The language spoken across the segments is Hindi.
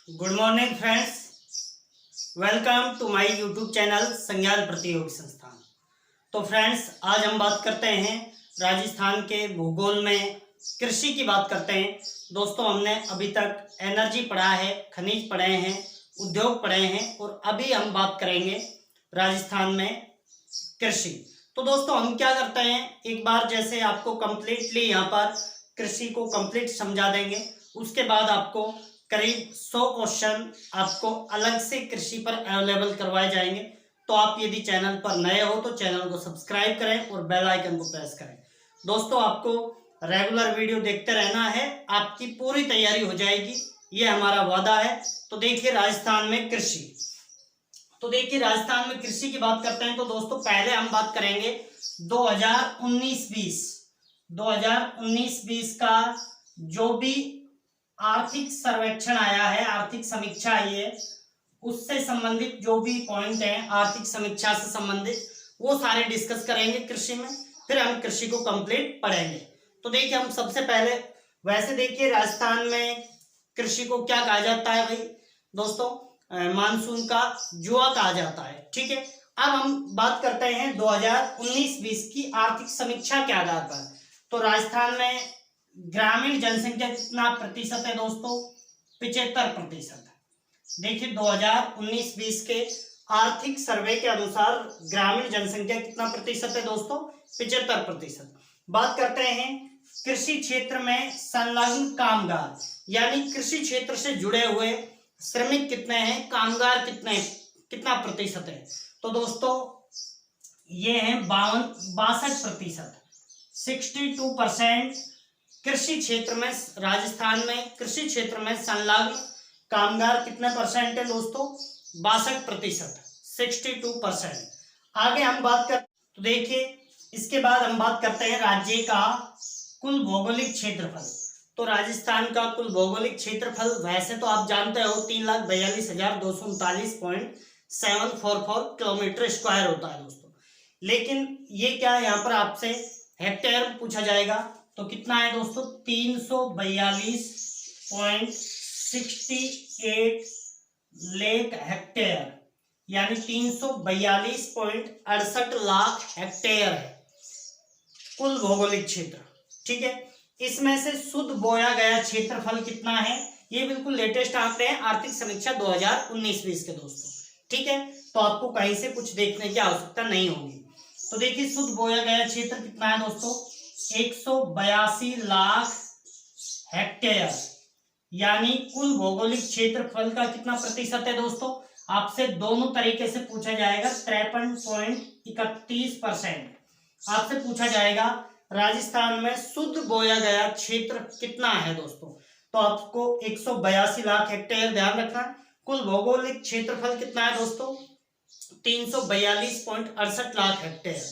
Good morning friends, welcome to my YouTube channel संज्ञान प्रतियोगी संस्थान। तो फ्रेंड्स, आज हम बात करते हैं राजस्थान के भूगोल में कृषि की बात करते हैं। दोस्तों, हमने अभी तक एनर्जी पढ़ा है, खनिज पढ़े हैं, उद्योग पढ़े हैं और अभी हम बात करेंगे राजस्थान में कृषि। तो दोस्तों, हम क्या करते हैं, एक बार जैसे आपको कंप्लीटली यहाँ पर कृषि को कंप्लीट समझा देंगे, उसके बाद आपको करीब 100 क्वेश्चन आपको अलग से कृषि पर अवेलेबल करवाए जाएंगे। तो आप यदि चैनल पर नए हो तो चैनल को सब्सक्राइब करें और बेल आइकन को प्रेस करें। दोस्तों, आपको रेगुलर वीडियो देखते रहना है, आपकी पूरी तैयारी हो जाएगी, ये हमारा वादा है। तो देखिए राजस्थान में कृषि, तो देखिए राजस्थान में कृषि की बात करते हैं। तो दोस्तों, पहले हम बात करेंगे 2019-20 का जो भी आर्थिक सर्वेक्षण आया है, आर्थिक समीक्षा आई है, उससे संबंधित जो भी पॉइंट है आर्थिक समीक्षा से संबंधित, वो सारे डिस्कस करेंगे कृषि में। फिर हम कृषि को कंप्लीट पढ़ेंगे। तो देखिए, हम सबसे पहले वैसे देखिए राजस्थान में कृषि को क्या कहा जाता है भाई दोस्तों, मानसून का जुआ कहा जाता है। ठीक है, अब हम बात करते हैं 2019-20 की आर्थिक समीक्षा के आधार पर। तो राजस्थान में ग्रामीण जनसंख्या कितना प्रतिशत है दोस्तों? 75%। देखिए 2019-20 के आर्थिक सर्वे के अनुसार ग्रामीण जनसंख्या कितना प्रतिशत है दोस्तों? 75%। बात करते हैं कृषि क्षेत्र में संलग्न कामगार, यानी कृषि क्षेत्र से जुड़े हुए श्रमिक कितने हैं, कामगार कितना प्रतिशत है? तो दोस्तों, ये है 62%, 62%। कृषि क्षेत्र में राजस्थान में कृषि क्षेत्र में संलग्न कामगार कितने परसेंट है दोस्तों? 62%, 62%। आगे हम बात कर, तो देखिए इसके बाद हम बात करते हैं राज्य का कुल भौगोलिक क्षेत्रफल। तो राजस्थान का कुल भौगोलिक क्षेत्रफल वैसे तो आप जानते हो 3,42,239.744 किलोमीटर स्क्वायर होता है दोस्तों, लेकिन ये क्या है, यहाँ पर आपसे हेक्टेयर पूछा जाएगा। तो कितना है दोस्तों? 342.68 लाख हेक्टेयर, यानी 342.68 लाख हेक्टेयर है कुल भौगोलिक क्षेत्र। ठीक है, इसमें से शुद्ध बोया गया क्षेत्रफल कितना है? ये बिल्कुल लेटेस्ट आंकड़े हैं, आर्थिक समीक्षा 2019-20 के दोस्तों। ठीक है, तो आपको कहीं से कुछ देखने की आवश्यकता नहीं होगी। तो देखिए शुद्ध बोया गया क्षेत्र कितना है दोस्तों? 182 लाख हेक्टेयर, यानी कुल भौगोलिक क्षेत्रफल का कितना प्रतिशत है दोस्तों? आपसे दोनों तरीके से पूछा जाएगा। 53.31% आपसे पूछा जाएगा राजस्थान में शुद्ध बोया गया क्षेत्र कितना है दोस्तों। तो आपको 182 लाख हेक्टेयर ध्यान रखना। कुल भौगोलिक क्षेत्रफल कितना है दोस्तों? 342.68 लाख हेक्टेयर।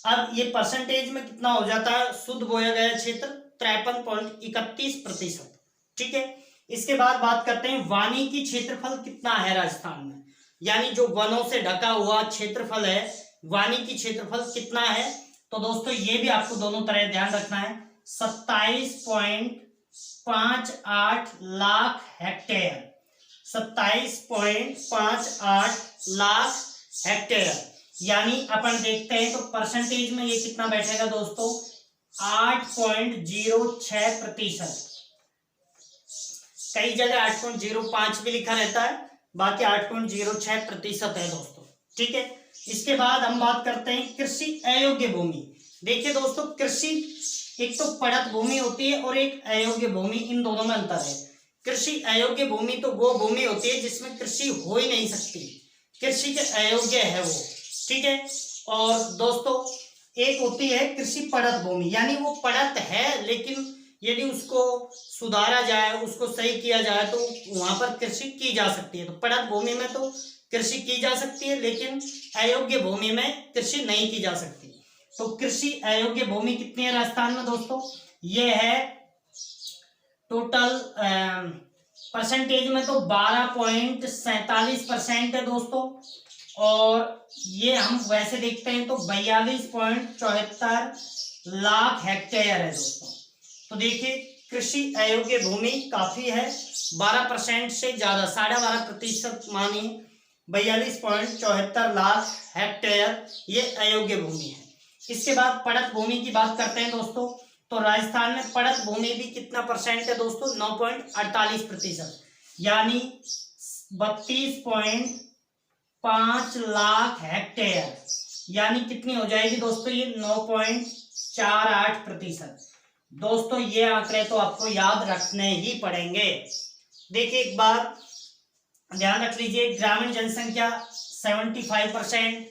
अब ये परसेंटेज में कितना हो जाता है शुद्ध बोया गया क्षेत्र? 53.31%। ठीक है, इसके बाद बात करते हैं वानिकी क्षेत्रफल कितना है राजस्थान में, यानी जो वनों से ढका हुआ क्षेत्रफल है, वानिकी क्षेत्रफल कितना है? तो दोस्तों, ये भी आपको दोनों तरह ध्यान रखना है। 27.58 लाख हेक्टेयर, 27.58 लाख हेक्टेयर, यानी अपन देखते हैं तो परसेंटेज में ये कितना बैठेगा दोस्तों? 8.06%। कई जगह 8.05 भी लिखा रहता है, बाकी 8.06% है दोस्तों। ठीक है, इसके बाद हम बात करते हैं कृषि अयोग्य भूमि। देखिए दोस्तों, कृषि एक तो पड़त भूमि होती है और एक अयोग्य भूमि, इन दोनों में अंतर है। कृषि अयोग्य भूमि तो वो भूमि होती है जिसमें कृषि हो ही नहीं सकती, कृषि के अयोग्य है वो। ठीक है, और दोस्तों एक होती है कृषि पड़त भूमि, यानी वो पड़त है लेकिन यदि उसको सुधारा जाए, उसको सही किया जाए तो वहां पर कृषि की जा सकती है। तो पड़त भूमि में तो कृषि की जा सकती है, लेकिन अयोग्य भूमि में कृषि नहीं की जा सकती। तो कृषि अयोग्य भूमि कितनी है राजस्थान में दोस्तों? ये है टोटल परसेंटेज में तो 12.47% है दोस्तों, और ये हम वैसे देखते हैं तो 42.74 लाख हेक्टेयर है दोस्तों। तो देखिए कृषि अयोग्य भूमि काफी है, 12% से ज्यादा, 12.5% मानिए 42.74 लाख हेक्टेयर ये अयोग्य भूमि है। इसके बाद पड़त भूमि की बात करते हैं दोस्तों, तो राजस्थान में पड़त भूमि भी कितना परसेंट है दोस्तों, 9.48%, यानी 32.5 लाख हेक्टेयर, यानी कितनी हो जाएगी दोस्तों, ये 9.48%। दोस्तों ये आंकड़े तो आपको याद रखने ही पड़ेंगे। देखिए एक बात ध्यान रख लीजिए, ग्रामीण जनसंख्या 75%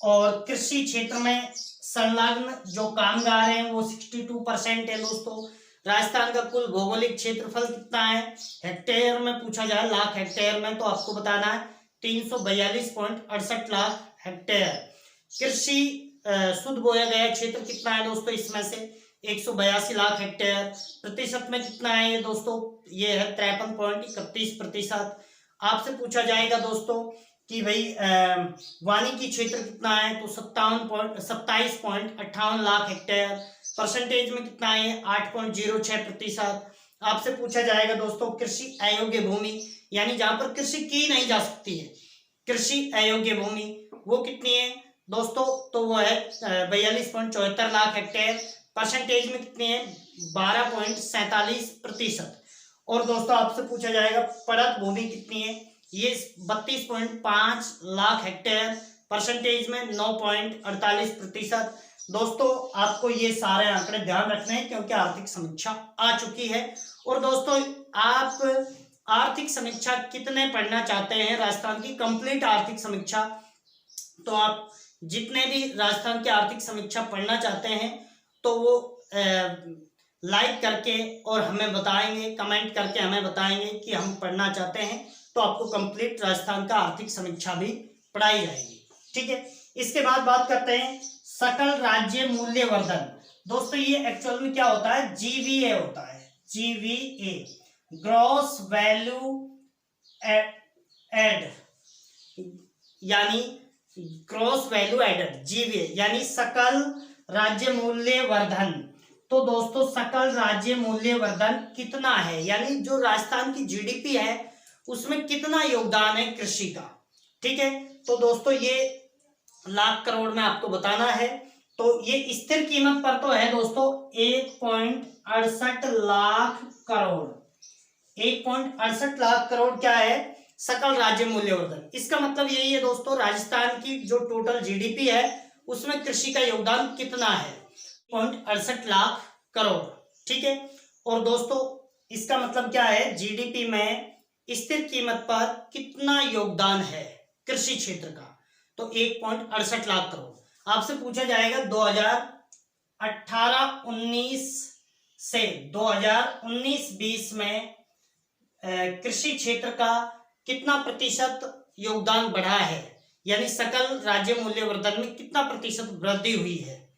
और कृषि क्षेत्र में संलग्न जो कामगार हैं वो 62% है दोस्तों। राजस्थान का कुल भौगोलिक क्षेत्रफल कितना है, हेक्टेयर में पूछा जाए, लाख हेक्टेयर में, तो आपको बताना है 342.68 लाख हेक्टेयर। कृषि शुद्ध बोया गया क्षेत्र कितना है दोस्तों, इसमें से 182 लाख हेक्टेयर। प्रतिशत में कितना है ये दोस्तों, ये है 53.31%। आपसे पूछा जाएगा दोस्तों कि भाई वानिकी क्षेत्र कितना है, तो 27.58 लाख हेक्टेयर। परसेंटेज में कितना है, 8.06%। आपसे पूछा जाएगा दोस्तों कृषि अयोग्य भूमि, यानी जहां पर कृषि की नहीं जा सकती है, कृषि अयोग्य भूमि, वो कितनी है दोस्तों, तो वो है 42.74 लाख हेक्टेयर। परसेंटेज में कितनी है, 12.47%। और दोस्तों आपसे पूछा जाएगा पड़त भूमि कितनी है, ये 32.5 लाख हेक्टेयर, परसेंटेज में 9.48%। दोस्तों आपको ये सारे आंकड़े ध्यान रखने हैं क्योंकि आर्थिक समीक्षा आ चुकी है। और दोस्तों आप आर्थिक समीक्षा कितने पढ़ना चाहते हैं, राजस्थान की कंप्लीट आर्थिक समीक्षा, तो आप जितने भी राजस्थान की आर्थिक समीक्षा पढ़ना चाहते हैं तो वो लाइक करके और हमें बताएंगे, कमेंट करके हमें बताएंगे कि हम पढ़ना चाहते हैं, तो आपको कंप्लीट राजस्थान का आर्थिक समीक्षा भी पढ़ाई जाएगी। ठीक है, इसके बाद बात करते हैं सकल राज्य मूल्यवर्धन। दोस्तों ये एक्चुअल में क्या होता है, जीवीए होता है, जीवीए, ग्रॉस वैल्यू एड, यानी ग्रॉस वैल्यू एडेड, जीवीए यानी सकल राज्य मूल्यवर्धन। तो दोस्तों सकल राज्य मूल्यवर्धन कितना है, यानी जो राजस्थान की जीडीपी है उसमें कितना योगदान है कृषि का। ठीक है, तो दोस्तों ये लाख करोड़ में आपको बताना है। तो ये स्थिर कीमत पर तो है दोस्तों 1.68 लाख करोड़, 1.68 लाख करोड़ क्या है, सकल राज्य मूल्यवर्धन। इसका मतलब यही है दोस्तों, राजस्थान की जो टोटल जीडीपी है उसमें कृषि का योगदान कितना है, 1.68 लाख करोड़। ठीक है, और दोस्तों इसका मतलब क्या है, जीडीपी में स्थिर कीमत पर कितना योगदान है कृषि क्षेत्र का, तो 1.68 लाख करोड़। आपसे पूछा जाएगा 2018-19 से 2019-20 में कृषि क्षेत्र का कितना प्रतिशत योगदान बढ़ा है, यानी सकल राज्य मूल्यवर्धन में कितना प्रतिशत वृद्धि हुई है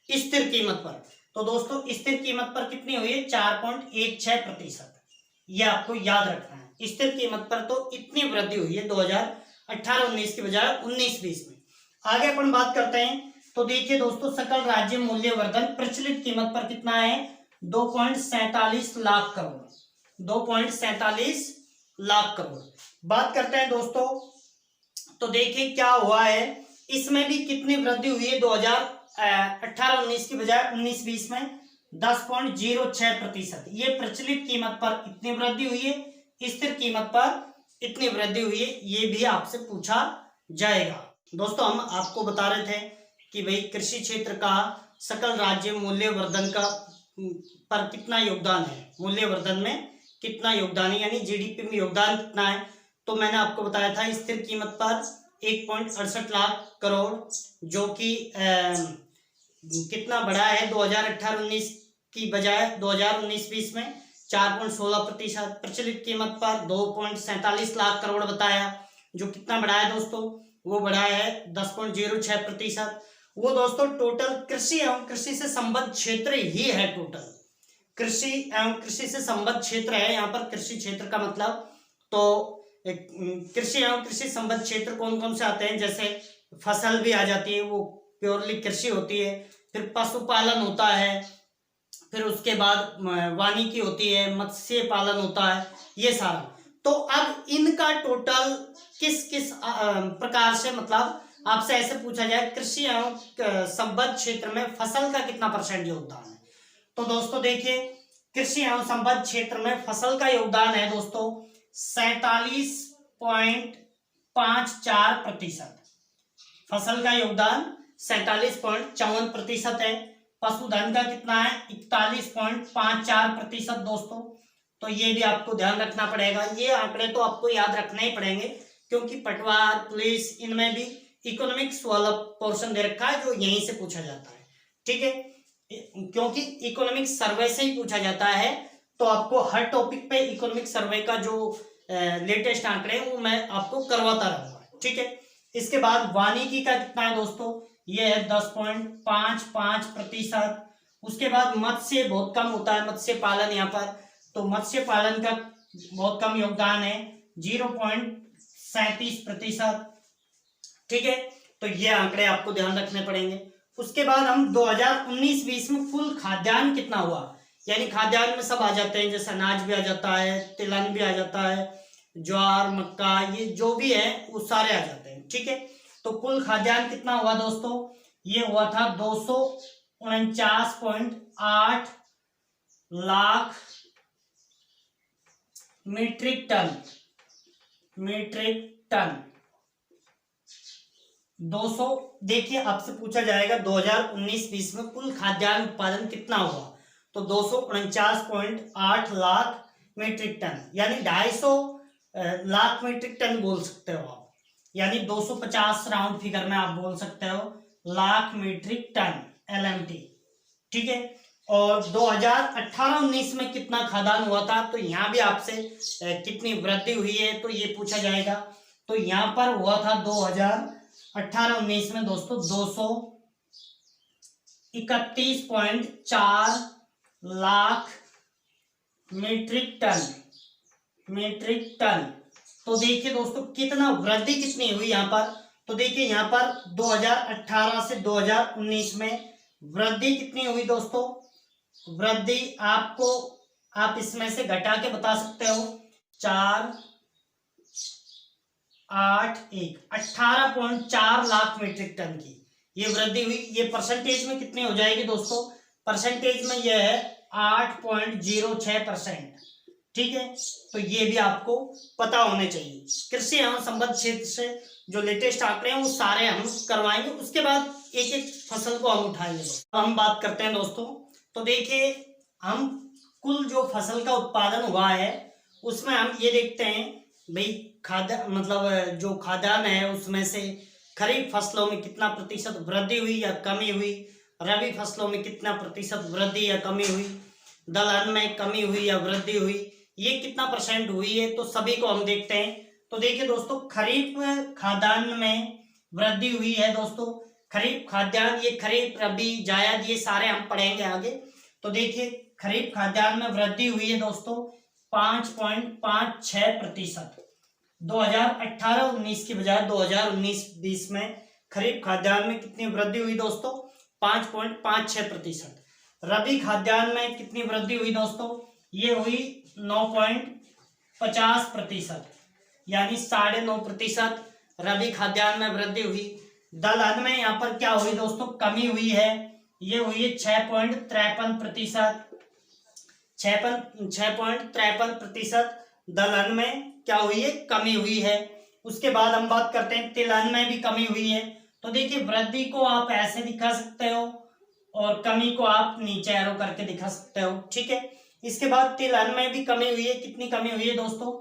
स्थिर कीमत पर। तो दोस्तों स्थिर कीमत पर कितनी हुई है, 4.16%। यह आपको याद रखना है, स्थिर कीमत पर तो इतनी वृद्धि हुई है 2018-19 की बजाय 19-20 में। आगे अपन बात करते हैं, तो देखिए दोस्तों सकल राज्य मूल्यवर्धन प्रचलित कीमत पर कितना है, 2.47 लाख करोड़, 2.47 लाख करोड़। बात करते हैं दोस्तों, तो देखिए क्या हुआ है, इसमें भी कितनी वृद्धि हुई है 2018-19 की बजाय 19-20 में, 10.06%। ये प्रचलित कीमत पर इतनी वृद्धि हुई है, स्थिर कीमत पर इतनी वृद्धि हुई है, ये भी आपसे पूछा जाएगा। दोस्तों हम आपको बता रहे थे कि भाई कृषि क्षेत्र का सकल राज्य मूल्यवर्धन का पर कितना योगदान है, मूल्यवर्धन में कितना योगदान है, यानी जीडीपी में योगदान कितना है। तो मैंने आपको बताया था स्थिर कीमत पर 1.68 लाख करोड़, जो कि कितना बढ़ा है 2018-19 की बजाय 2019-20 में 4.16%। प्रचलित कीमत पर 2.47 लाख करोड़ बताया, जो कितना बढ़ा है दोस्तों, वो बढ़ा है 10.06%। वो दोस्तों टोटल कृषि एवं कृषि से संबद्ध क्षेत्र ही है, टोटल कृषि एवं कृषि से संबद्ध क्षेत्र है। यहाँ पर कृषि क्षेत्र का मतलब तो कृषि एवं कृषि संबद्ध क्षेत्र कौन कौन से आते हैं, जैसे फसल भी आ जाती है, वो प्योरली कृषि होती है, फिर पशुपालन होता है, फिर उसके बाद वानिकी होती है, मत्स्य पालन होता है, ये सारा। तो अब इनका टोटल किस किस प्रकार से, मतलब आपसे ऐसे पूछा जाए कृषि एवं संबद्ध क्षेत्र में फसल का कितना परसेंट योगदान है, तो दोस्तों देखिए कृषि एवं संबद्ध क्षेत्र में फसल का योगदान है दोस्तों 47.54%। फसल का योगदान 47.54% है। पशुधन का कितना है 41.54% दोस्तों। तो ये भी आपको ध्यान रखना पड़ेगा, ये आंकड़े तो आपको याद रखने ही पड़ेंगे क्योंकि पटवार, पुलिस, इनमें भी इकोनॉमिक्स वाला पोर्शन दे रखा है जो यहीं से पूछा जाता है, ठीक है, क्योंकि इकोनॉमिक्स सर्वे से ही पूछा जाता है। तो आपको हर टॉपिक पे इकोनॉमिक सर्वे का जो लेटेस्ट आंकड़े हैं वो मैं आपको करवाता रहूंगा, ठीक है। इसके बाद वानिकी का कितना है दोस्तों, ये है 10.55%। उसके बाद मत्स्य बहुत कम होता है, मत्स्य पालन यहाँ पर, तो मत्स्य पालन का बहुत कम योगदान है 0.37%, ठीक है। तो ये आंकड़े आपको ध्यान रखने पड़ेंगे। उसके बाद हम 2019-20 में कुल खाद्यान्न कितना हुआ, यानी खाद्यान्न में सब आ जाते हैं, जैसे अनाज भी आ जाता है, तिलहन भी आ जाता है, ज्वार, मक्का, ये जो भी है वो सारे आ जाते हैं, ठीक है। तो कुल खाद्यान्न कितना हुआ दोस्तों, ये हुआ था 249.8 लाख मीट्रिक टन। 200, देखिए आपसे पूछा जाएगा 2019-20 में कुल खाद्यान्न उत्पादन कितना हुआ, तो 249.8 लाख मीट्रिक टन, यानी 250 लाख मीट्रिक टन बोल सकते हो आप, यानी 250 राउंड फिगर में आप बोल सकते हो लाख मीट्रिक टन LMT, ठीक है। और 2018-19 में कितना खाद्यान्न हुआ था, तो यहाँ भी आपसे कितनी वृद्धि हुई है तो ये पूछा जाएगा। तो यहाँ पर हुआ था 2018-19 में दोस्तों 231.4 लाख मीट्रिक टन। तो देखिए दोस्तों कितना वृद्धि कितनी हुई यहाँ पर, तो देखिए यहाँ पर 2018 से 2019 में वृद्धि कितनी हुई दोस्तों, वृद्धि आपको आप इसमें से घटा के बता सकते हो 18.4 लाख मीट्रिक टन की ये वृद्धि हुई। ये परसेंटेज में कितनी हो जाएगी दोस्तों, परसेंटेज में यह है 8.06%, ठीक है। तो ये भी आपको पता होने चाहिए। कृषि एवं संबद्ध क्षेत्र से जो लेटेस्ट आंकड़े हैं वो सारे हम करवाएंगे, उसके बाद एक एक फसल को हम उठाएंगे। अब हम बात करते हैं दोस्तों, तो देखिए हम कुल जो फसल का उत्पादन हुआ है उसमें हम ये देखते हैं भाई मतलब जो खाद्यान्न है उसमें से खरीफ फसलों में कितना प्रतिशत वृद्धि हुई या कमी हुई, रबी फसलों में कितना प्रतिशत वृद्धि या कमी हुई, दलहन में कमी हुई या वृद्धि हुई, ये कितना परसेंट हुई है, तो सभी को हम देखते हैं। तो देखिए दोस्तों खरीफ खाद्यान्न में वृद्धि हुई है दोस्तों, खरीफ खाद्यान्न, ये खरीफ, रबी, जायद, ये सारे हम पढ़ेंगे आगे। तो देखिए खरीफ खाद्यान्न में वृद्धि हुई है दोस्तों 5.56%। 2018-19 की बजाय 2019-20 में खरीफ खाद्यान्न में कितनी वृद्धि हुई दोस्तों 5.56%। रबी खाद्यान्न में कितनी वृद्धि हुई दोस्तों, ये हुई 9.50%, यानी 9.5% रबी खाद्यान्न में वृद्धि हुई। दलहन में यहाँ पर क्या हुई दोस्तों, कमी हुई है, ये हुई है 6.53%। 6.53% दलहन में क्या हुई है, कमी हुई है। उसके बाद हम बात करते हैं तिलहन में भी कमी हुई है। तो देखिए वृद्धि को आप ऐसे दिखा सकते हो और कमी को आप नीचे एरो करके दिखा सकते हो, ठीक है। इसके बाद तिलहन में भी कमी हुई है, कितनी कमी हुई है दोस्तों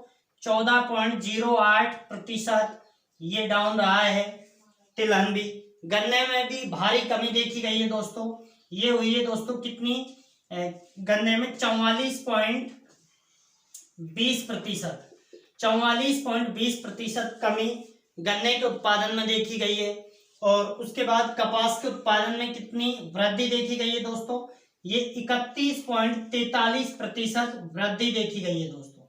14.08%, ये डाउन रहा है तिलहन भी। गन्ने में भी भारी कमी देखी गई है दोस्तों, ये हुई है दोस्तों कितनी, गन्ने में 44.20%, 44.20% कमी गन्ने के उत्पादन में देखी गई है। और उसके बाद कपास के उत्पादन में कितनी वृद्धि देखी गई है दोस्तों, ये 31.43% वृद्धि देखी गई है दोस्तों,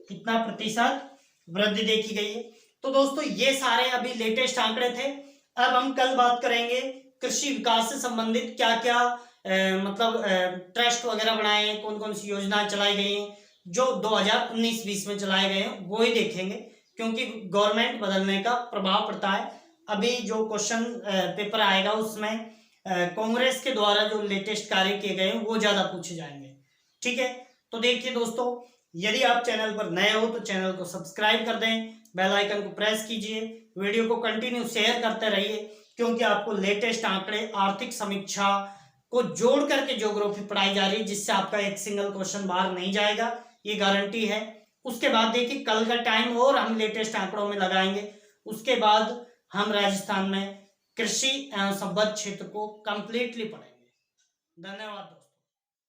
कितना प्रतिशत वृद्धि देखी गई है। तो दोस्तों ये सारे अभी लेटेस्ट आंकड़े थे। अब हम कल बात करेंगे कृषि विकास से संबंधित क्या क्या मतलब ट्रस्ट वगैरह बनाए हैं, कौन कौन सी योजनाएं चलाई गई हैं जो 2019-20 में चलाए गए हैं, वो ही देखेंगे, क्योंकि गवर्नमेंट बदलने का प्रभाव पड़ता है। अभी जो क्वेश्चन पेपर आएगा उसमें कांग्रेस के द्वारा जो लेटेस्ट कार्य किए गए हैं वो ज्यादा पूछे जाएंगे। ठीक है, तो देखिए दोस्तों, यदि आप चैनल पर नए हो तो चैनल को सब्सक्राइब कर दें, बेल आइकन को प्रेस कीजिए, वीडियो को कंटिन्यू शेयर करते रहिए, क्योंकि आपको लेटेस्ट आंकड़े, आर्थिक समीक्षा को जोड़ करके ज्योग्राफी पढ़ाई जा रही है, जिससे आपका एक सिंगल क्वेश्चन बाहर नहीं जाएगा, ये गारंटी है। उसके बाद देखिए कल का टाइम और हम लेटेस्ट आंकड़ों में लगाएंगे, उसके बाद हम राजस्थान में कृषि एवं संबद्ध क्षेत्र को कंप्लीटली पढ़ेंगे। धन्यवाद दोस्तों।